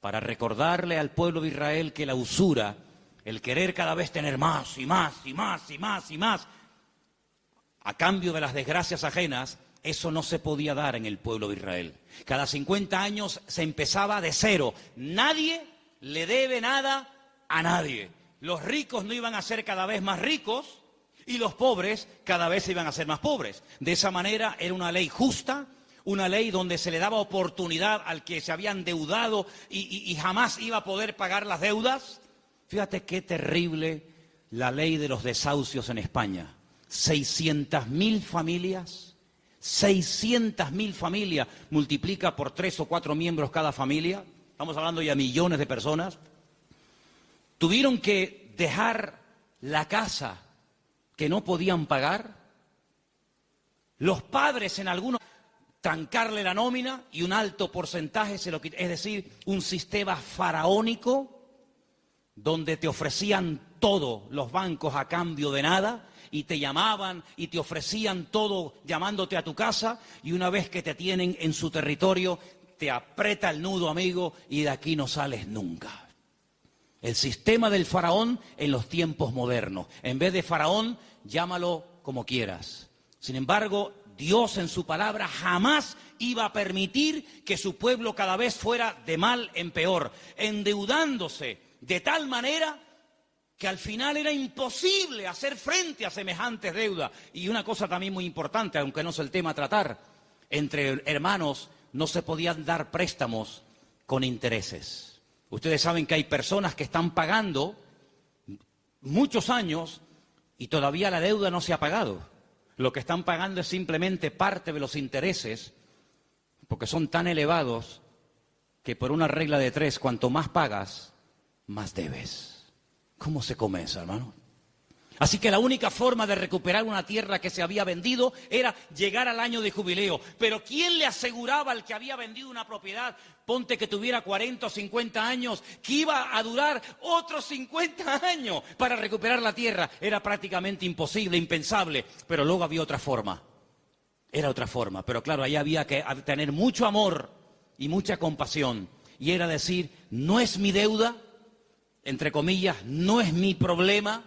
Para recordarle al pueblo de Israel que la usura, el querer cada vez tener más y más y más y más y más, a cambio de las desgracias ajenas, eso no se podía dar en el pueblo de Israel. Cada 50 años se empezaba de cero. Nadie le debe nada a nadie. Los ricos no iban a ser cada vez más ricos y los pobres cada vez iban a ser más pobres. De esa manera era una ley justa, una ley donde se le daba oportunidad al que se había endeudado y jamás iba a poder pagar las deudas. Fíjate qué terrible la ley de los desahucios en España. 600.000 familias, 600.000 familias, multiplica por 3 o 4 miembros cada familia, estamos hablando ya de millones de personas, tuvieron que dejar la casa que no podían pagar. Los padres en algunos trancarle la nómina y un alto porcentaje se lo quitaron. Es decir, un sistema faraónico donde te ofrecían todo los bancos a cambio de nada, y te llamaban y te ofrecían todo llamándote a tu casa, y una vez que te tienen en su territorio, te aprieta el nudo, amigo, y de aquí no sales nunca. El sistema del faraón en los tiempos modernos. En vez de faraón, llámalo como quieras. Sin embargo, Dios en su palabra jamás iba a permitir que su pueblo cada vez fuera de mal en peor, endeudándose de tal manera que al final era imposible hacer frente a semejantes deudas. Y una cosa también muy importante, aunque no es el tema a tratar, entre hermanos no se podían dar préstamos con intereses. Ustedes saben que hay personas que están pagando muchos años y todavía la deuda no se ha pagado. Lo que están pagando es simplemente parte de los intereses, porque son tan elevados que por una regla de 3, cuanto más pagas, más debes. ¿Cómo se come eso, hermano? Así que la única forma de recuperar una tierra que se había vendido era llegar al año de jubileo. Pero ¿quién le aseguraba al que había vendido una propiedad, ponte que tuviera 40 o 50 años, que iba a durar otros 50 años para recuperar la tierra? Era prácticamente imposible, impensable, pero luego había otra forma. Era otra forma, pero claro, ahí había que tener mucho amor y mucha compasión. Y era decir, no es mi deuda, entre comillas, no es mi problema,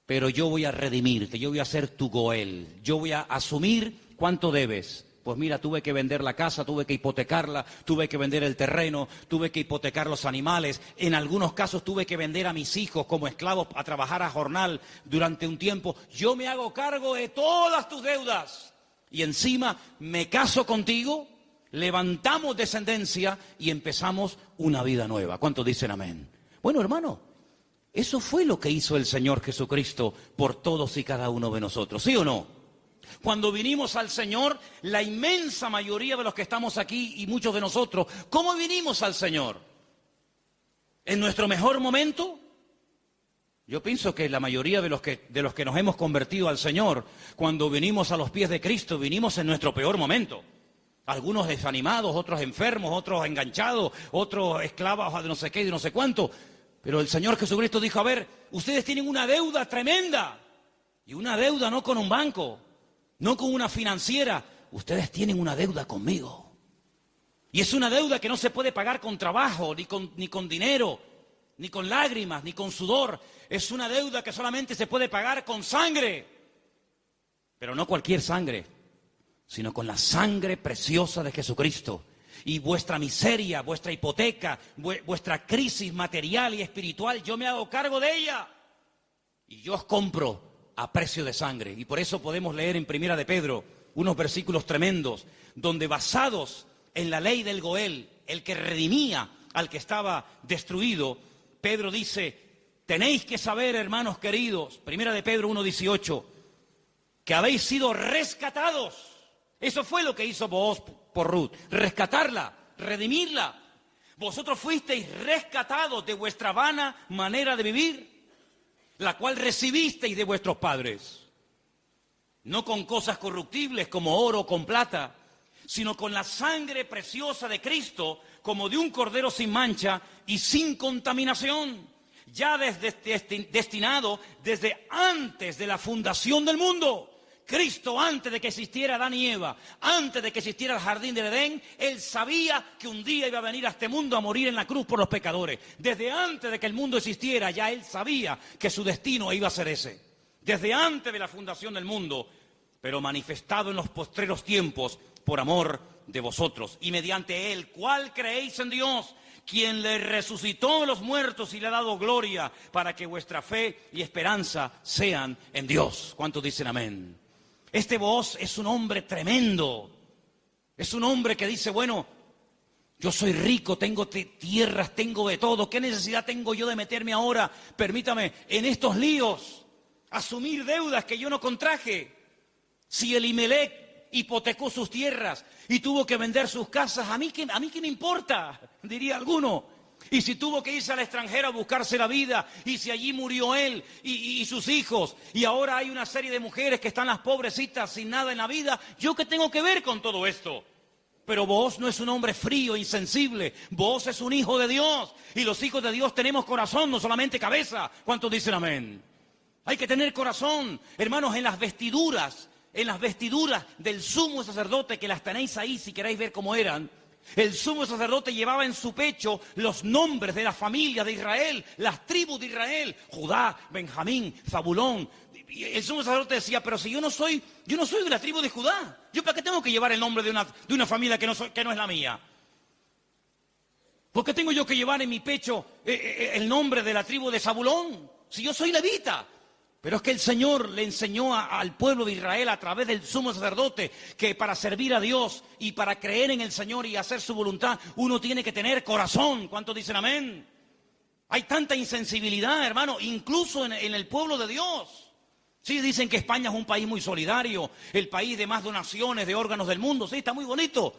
pero yo voy a redimirte, yo voy a ser tu Goel, yo voy a asumir cuánto debes. Pues mira, tuve que vender la casa, tuve que hipotecarla, tuve que vender el terreno, tuve que hipotecar los animales. En algunos casos tuve que vender a mis hijos como esclavos a trabajar a jornal durante un tiempo. Yo me hago cargo de todas tus deudas. Y encima me caso contigo, levantamos descendencia y empezamos una vida nueva. ¿Cuántos dicen amén? Bueno, hermano, eso fue lo que hizo el Señor Jesucristo por todos y cada uno de nosotros, ¿sí o no? Cuando vinimos al Señor, la inmensa mayoría de los que estamos aquí y muchos de nosotros, ¿cómo vinimos al Señor? ¿En nuestro mejor momento? Yo pienso que la mayoría de los que nos hemos convertido al Señor, cuando vinimos a los pies de Cristo, vinimos en nuestro peor momento. Algunos desanimados, otros enfermos, otros enganchados, otros esclavos de no sé qué y de no sé cuánto. Pero el Señor Jesucristo dijo, a ver, ustedes tienen una deuda tremenda. Y una deuda no con un banco, no con una financiera. Ustedes tienen una deuda conmigo. Y es una deuda que no se puede pagar con trabajo, ni con dinero, ni con lágrimas, ni con sudor. Es una deuda que solamente se puede pagar con sangre. Pero no cualquier sangre, sino con la sangre preciosa de Jesucristo. Y vuestra miseria, vuestra hipoteca, vuestra crisis material y espiritual, yo me hago cargo de ella. Y yo os compro a precio de sangre. Y por eso podemos leer en Primera de Pedro unos versículos tremendos, donde basados en la ley del Goel, el que redimía al que estaba destruido, Pedro dice, tenéis que saber, hermanos queridos, Primera de Pedro 1:18, que habéis sido rescatados. Eso fue lo que hizo Booz por Ruth, rescatarla, redimirla. Vosotros fuisteis rescatados de vuestra vana manera de vivir, la cual recibisteis de vuestros padres. No con cosas corruptibles como oro o con plata, sino con la sangre preciosa de Cristo, como de un cordero sin mancha y sin contaminación, ya destinado desde antes de la fundación del mundo. Cristo, antes de que existiera Adán y Eva, antes de que existiera el jardín del Edén, Él sabía que un día iba a venir a este mundo a morir en la cruz por los pecadores. Desde antes de que el mundo existiera, ya Él sabía que su destino iba a ser ese. Desde antes de la fundación del mundo, pero manifestado en los postreros tiempos por amor de vosotros. Y mediante Él, ¿cuál creéis en Dios? Quien le resucitó de los muertos y le ha dado gloria, para que vuestra fe y esperanza sean en Dios. ¿Cuántos dicen amén? Este Booz es un hombre tremendo. Es un hombre que dice, bueno, yo soy rico, tengo tierras, tengo de todo. ¿Qué necesidad tengo yo de meterme ahora, permítame, en estos líos? Asumir deudas que yo no contraje. Si Elimelech hipotecó sus tierras y tuvo que vender sus casas, ¿a mí qué me importa? Diría alguno. Y si tuvo que irse al extranjero a buscarse la vida, y si allí murió él y sus hijos, y ahora hay una serie de mujeres que están las pobrecitas sin nada en la vida, ¿yo qué tengo que ver con todo esto? Pero Booz no es un hombre frío, insensible. Booz es un hijo de Dios. Y los hijos de Dios tenemos corazón, no solamente cabeza. ¿Cuántos dicen amén? Hay que tener corazón. Hermanos, en las vestiduras del sumo sacerdote, que las tenéis ahí si queréis ver cómo eran, el sumo sacerdote llevaba en su pecho los nombres de la familia de Israel, las tribus de Israel, Judá, Benjamín, Zabulón. Y el sumo sacerdote decía, pero si yo no soy de la tribu de Judá, ¿yo para qué tengo que llevar el nombre de una familia que no es la mía? ¿Por qué tengo yo que llevar en mi pecho el nombre de la tribu de Zabulón? Si yo soy levita. Pero es que el Señor le enseñó al pueblo de Israel a través del sumo sacerdote que para servir a Dios y para creer en el Señor y hacer su voluntad, uno tiene que tener corazón. ¿Cuántos dicen amén? Hay tanta insensibilidad, hermano, incluso en el pueblo de Dios. Sí, dicen que España es un país muy solidario, el país de más donaciones de órganos del mundo. Sí, está muy bonito.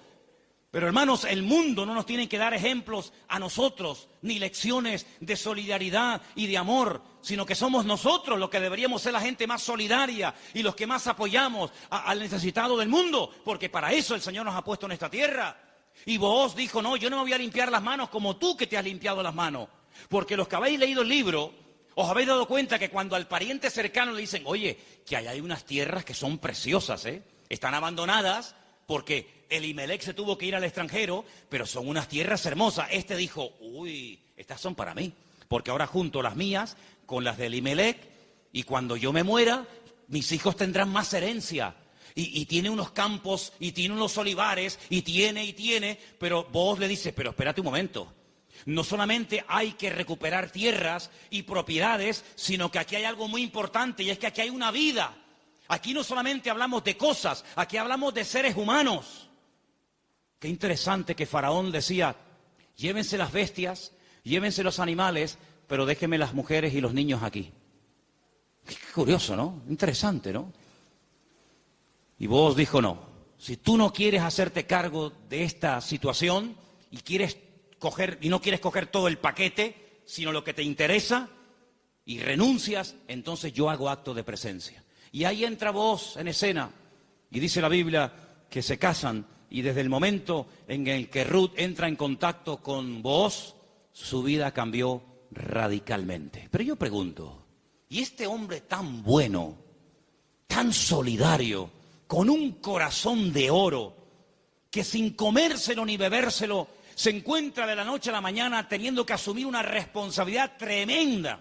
Pero hermanos, el mundo no nos tiene que dar ejemplos a nosotros, ni lecciones de solidaridad y de amor, sino que somos nosotros los que deberíamos ser la gente más solidaria y los que más apoyamos al necesitado del mundo, porque para eso el Señor nos ha puesto en esta tierra. Y Booz dijo, no, yo no me voy a limpiar las manos como tú que te has limpiado las manos, porque los que habéis leído el libro, os habéis dado cuenta que cuando al pariente cercano le dicen, oye, que hay unas tierras que son preciosas, están abandonadas, porque Elimelech se tuvo que ir al extranjero, pero son unas tierras hermosas. Este dijo, uy, estas son para mí, porque ahora junto las mías con las de Elimelech, y cuando yo me muera, mis hijos tendrán más herencia. Y tiene unos campos, y tiene unos olivares, y tiene, pero vos le dices, pero espérate un momento. No solamente hay que recuperar tierras y propiedades, sino que aquí hay algo muy importante, y es que aquí hay una vida. Aquí no solamente hablamos de cosas, aquí hablamos de seres humanos. Qué interesante que Faraón decía, llévense las bestias, llévense los animales, pero déjenme las mujeres y los niños aquí. Qué curioso, ¿no? Interesante, ¿no? Y Booz dijo, no, si tú no quieres hacerte cargo de esta situación y no quieres coger todo el paquete, sino lo que te interesa, y renuncias, entonces yo hago acto de presencia. Y ahí entra Booz en escena, y dice la Biblia que se casan, y desde el momento en el que Ruth entra en contacto con Booz, su vida cambió radicalmente. Pero yo pregunto, ¿y este hombre tan bueno, tan solidario, con un corazón de oro, que sin comérselo ni bebérselo, se encuentra de la noche a la mañana teniendo que asumir una responsabilidad tremenda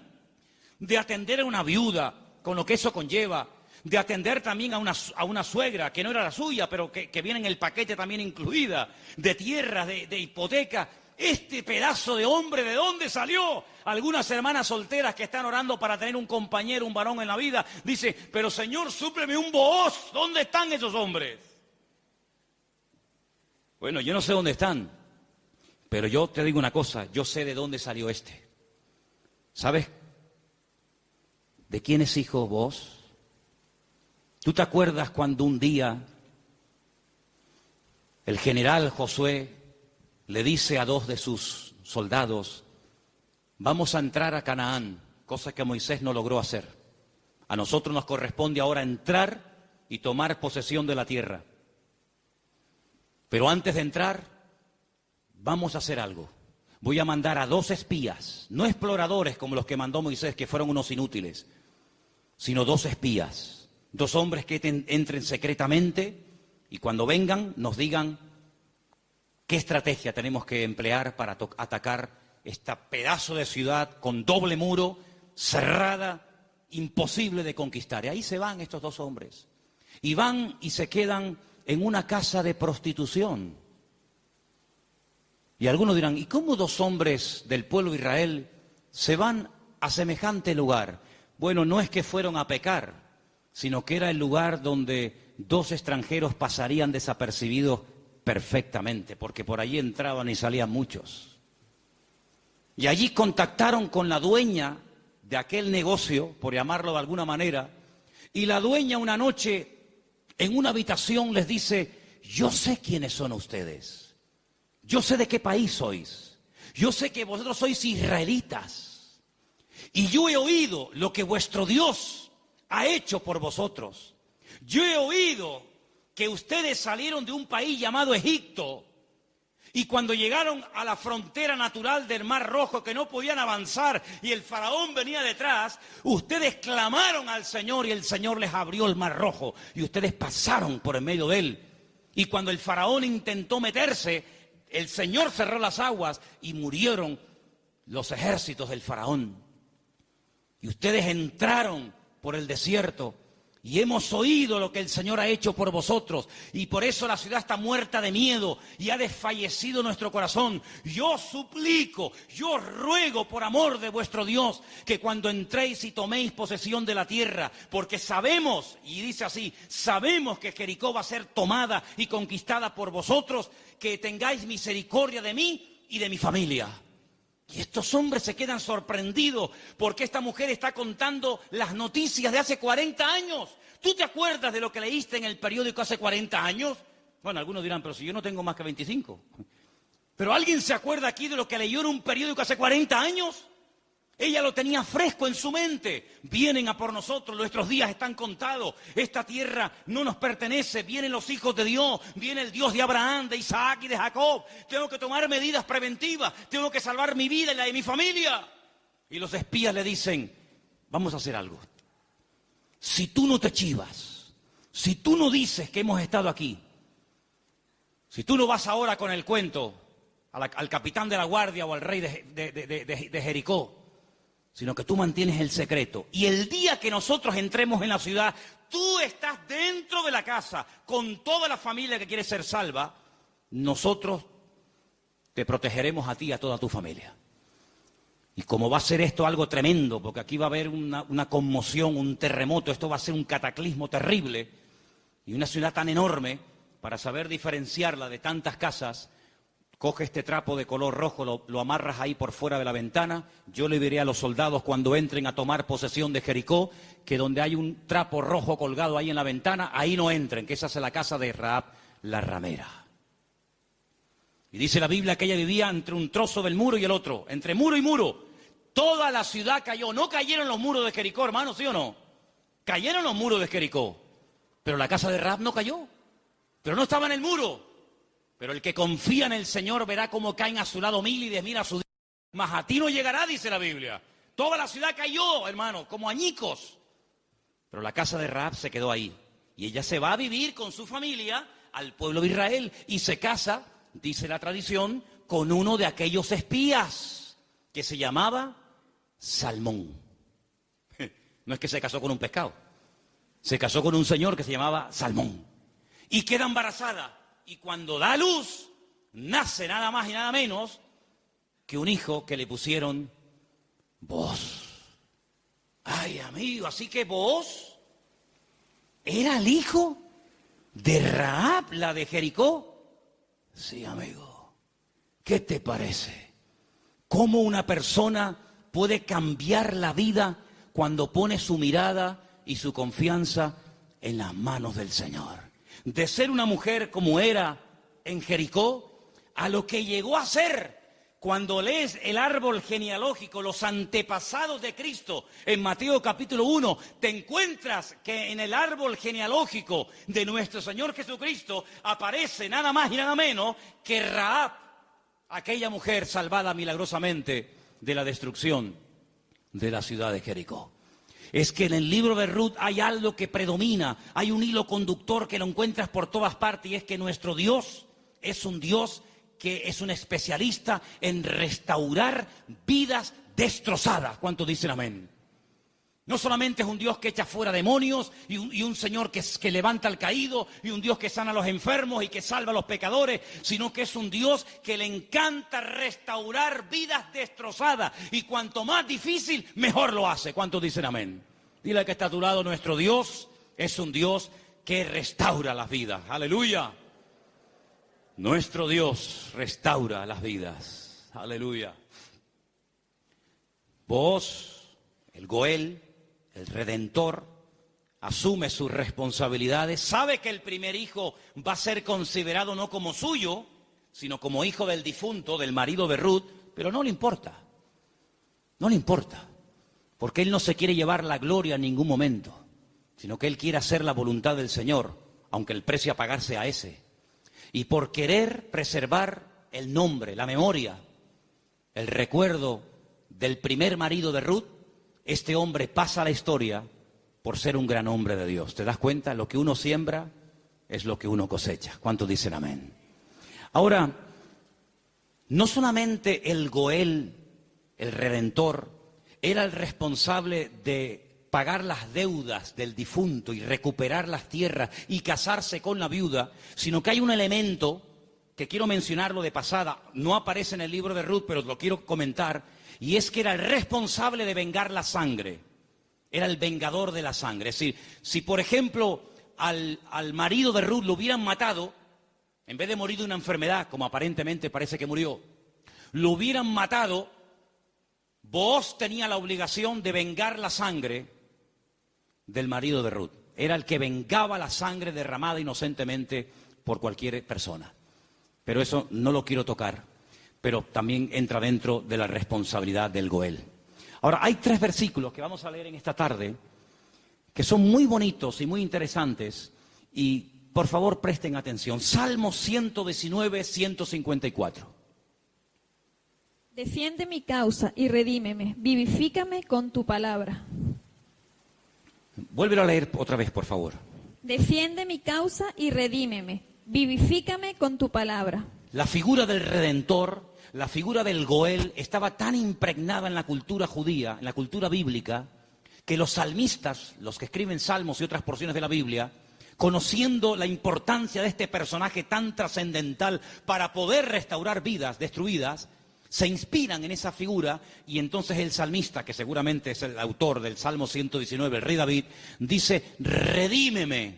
de atender a una viuda, con lo que eso conlleva, de atender también a una suegra que no era la suya, pero que viene en el paquete también incluida, de tierras, de hipoteca? Este pedazo de hombre, ¿de dónde salió? Algunas hermanas solteras que están orando para tener un compañero, un varón en la vida, dice, pero Señor, súpleme un Booz. ¿Dónde están esos hombres? Bueno, yo no sé dónde están, pero yo te digo una cosa, yo sé de dónde salió este. ¿Sabes de quién es hijo Booz? ¿Tú te acuerdas cuando un día el general Josué le dice a 2 de sus soldados, vamos a entrar a Canaán, cosa que Moisés no logró hacer? A nosotros nos corresponde ahora entrar y tomar posesión de la tierra. Pero antes de entrar, vamos a hacer algo. Voy a mandar a 2 espías, no exploradores como los que mandó Moisés, que fueron unos inútiles, sino 2 espías. 2 hombres que entren secretamente y cuando vengan nos digan qué estrategia tenemos que emplear para atacar este pedazo de ciudad con doble muro, cerrada, imposible de conquistar. Y ahí se van estos 2 hombres. Y van y se quedan en una casa de prostitución. Y algunos dirán, ¿y cómo 2 hombres del pueblo de Israel se van a semejante lugar? Bueno, no es que fueron a pecar, sino que era el lugar donde 2 extranjeros pasarían desapercibidos perfectamente, porque por allí entraban y salían muchos. Y allí contactaron con la dueña de aquel negocio, por llamarlo de alguna manera, y la dueña una noche en una habitación les dice, yo sé quiénes son ustedes, yo sé de qué país sois, yo sé que vosotros sois israelitas, y yo he oído lo que vuestro Dios ha hecho por vosotros. Yo he oído que ustedes salieron de un país llamado Egipto y cuando llegaron a la frontera natural del Mar Rojo que no podían avanzar y el faraón venía detrás, ustedes clamaron al Señor y el Señor les abrió el Mar Rojo y ustedes pasaron por en medio de él. Y cuando el faraón intentó meterse, el Señor cerró las aguas y murieron los ejércitos del faraón. Y ustedes entraron por el desierto y hemos oído lo que el Señor ha hecho por vosotros. Y por eso la ciudad está muerta de miedo y ha desfallecido nuestro corazón. Yo suplico, yo ruego por amor de vuestro Dios, que cuando entréis y toméis posesión de la tierra, porque sabemos, y dice así, sabemos que Jericó va a ser tomada y conquistada por vosotros, que tengáis misericordia de mí y de mi familia. Y estos hombres se quedan sorprendidos porque esta mujer está contando las noticias de hace 40 años. ¿Tú te acuerdas de lo que leíste en el periódico hace 40 años? Bueno, algunos dirán, pero si yo no tengo más que 25. ¿Pero alguien se acuerda aquí de lo que leyó en un periódico hace 40 años? Ella lo tenía fresco en su mente. Vienen a por nosotros, nuestros días están contados. Esta tierra no nos pertenece. Vienen los hijos de Dios, viene el Dios de Abraham, de Isaac y de Jacob. Tengo que tomar medidas preventivas, tengo que salvar mi vida y la de mi familia. Y los espías le dicen, vamos a hacer algo. Si tú no te chivas, si tú no dices que hemos estado aquí, si tú no vas ahora con el cuento al capitán de la guardia o al rey de Jericó, sino que tú mantienes el secreto. Y el día que nosotros entremos en la ciudad, tú estás dentro de la casa con toda la familia que quiere ser salva, nosotros te protegeremos a ti y a toda tu familia. Y como va a ser esto algo tremendo, porque aquí va a haber una conmoción, un terremoto, esto va a ser un cataclismo terrible, y una ciudad tan enorme, para saber diferenciarla de tantas casas, coge este trapo de color rojo, lo amarras ahí por fuera de la ventana. Yo le diré a los soldados cuando entren a tomar posesión de Jericó, que donde hay un trapo rojo colgado ahí en la ventana, ahí no entren, que esa es la casa de Rahab, la ramera. Y dice la Biblia que ella vivía entre un trozo del muro y el otro, entre muro y muro. Toda la ciudad cayó, no cayeron los muros de Jericó, hermano, ¿sí o no? Cayeron los muros de Jericó, pero la casa de Rahab no cayó, pero no estaba en el muro. Pero el que confía en el Señor verá cómo caen a su lado 1000 y 10.000 a su día. Mas a ti no llegará, dice la Biblia. Toda la ciudad cayó, hermano, como añicos. Pero la casa de Rahab se quedó ahí. Y ella se va a vivir con su familia al pueblo de Israel. Y se casa, dice la tradición, con uno de aquellos espías que se llamaba Salmón. No es que se casó con un pescado. Se casó con un señor que se llamaba Salmón. Y queda embarazada. Y cuando da luz, nace nada más y nada menos que un hijo que le pusieron Booz. Ay, amigo, así que Booz era el hijo de Rahab, la de Jericó. Sí, amigo. ¿Qué te parece? ¿Cómo una persona puede cambiar la vida cuando pone su mirada y su confianza en las manos del Señor? De ser una mujer como era en Jericó, a lo que llegó a ser cuando lees el árbol genealógico, los antepasados de Cristo, en Mateo capítulo 1, te encuentras que en el árbol genealógico de nuestro Señor Jesucristo aparece nada más y nada menos que Rahab, aquella mujer salvada milagrosamente de la destrucción de la ciudad de Jericó. Es que en el libro de Ruth hay algo que predomina, hay un hilo conductor que lo encuentras por todas partes, y es que nuestro Dios es un Dios que es un especialista en restaurar vidas destrozadas. ¿Cuántos dicen amén? No solamente es un Dios que echa fuera demonios y un Señor que levanta al caído y un Dios que sana a los enfermos y que salva a los pecadores, sino que es un Dios que le encanta restaurar vidas destrozadas, y cuanto más difícil, mejor lo hace. ¿Cuántos dicen amén? Dile al que está a tu lado, nuestro Dios es un Dios que restaura las vidas. ¡Aleluya! Nuestro Dios restaura las vidas. ¡Aleluya! Vos, el Goel, el Redentor, asume sus responsabilidades, sabe que el primer hijo va a ser considerado no como suyo, sino como hijo del difunto, del marido de Ruth, pero no le importa. No le importa, porque él no se quiere llevar la gloria en ningún momento, sino que él quiere hacer la voluntad del Señor, aunque el precio a pagar sea ese. Y por querer preservar el nombre, la memoria, el recuerdo del primer marido de Ruth, este hombre pasa a la historia por ser un gran hombre de Dios. ¿Te das cuenta? Lo que uno siembra es lo que uno cosecha. ¿Cuántos dicen amén? Ahora, no solamente el Goel, el Redentor, era el responsable de pagar las deudas del difunto y recuperar las tierras y casarse con la viuda, sino que hay un elemento que quiero mencionarlo de pasada, no aparece en el libro de Ruth, pero lo quiero comentar, y es que era el responsable de vengar la sangre, era el vengador de la sangre. Es decir, si por ejemplo al marido de Ruth lo hubieran matado, en vez de morir de una enfermedad, como aparentemente parece que murió, lo hubieran matado, Booz tenía la obligación de vengar la sangre del marido de Ruth. Era el que vengaba la sangre derramada inocentemente por cualquier persona. Pero eso no lo quiero tocar, pero también entra dentro de la responsabilidad del Goel. Ahora, hay 3 versículos que vamos a leer en esta tarde que son muy bonitos y muy interesantes y por favor presten atención. Salmo 119, 154. Defiende mi causa y redímeme, vivifícame con tu palabra. Vuélvelo a leer otra vez, por favor. Defiende mi causa y redímeme, vivifícame con tu palabra. La figura del Redentor, la figura del Goel, estaba tan impregnada en la cultura judía, en la cultura bíblica, que los salmistas, los que escriben salmos y otras porciones de la Biblia, conociendo la importancia de este personaje tan trascendental para poder restaurar vidas destruidas, se inspiran en esa figura y entonces el salmista, que seguramente es el autor del Salmo 119, el rey David, dice, redímeme,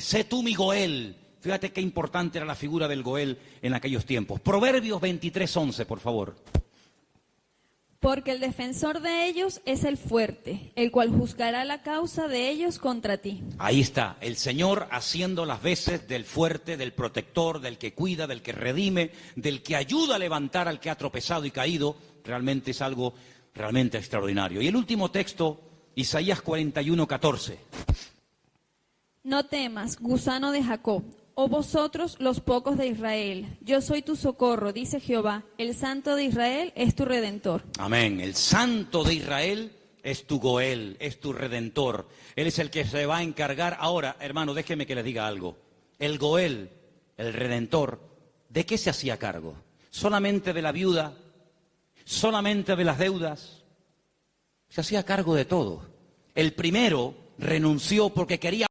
sé tú mi Goel. Fíjate qué importante era la figura del Goel en aquellos tiempos. Proverbios 23:11, por favor. Porque el defensor de ellos es el fuerte, el cual juzgará la causa de ellos contra ti. Ahí está, el Señor haciendo las veces del fuerte, del protector, del que cuida, del que redime, del que ayuda a levantar al que ha tropezado y caído. Realmente es algo realmente extraordinario. Y el último texto, Isaías 41:14. No temas, gusano de Jacob, oh vosotros los pocos de Israel, yo soy tu socorro, dice Jehová, el Santo de Israel es tu Redentor. Amén, el Santo de Israel es tu Goel, es tu Redentor. Él es el que se va a encargar. Ahora, hermano, déjeme que les diga algo. El Goel, el Redentor, ¿de qué se hacía cargo? ¿Solamente de la viuda? ¿Solamente de las deudas? Se hacía cargo de todo. El primero renunció porque quería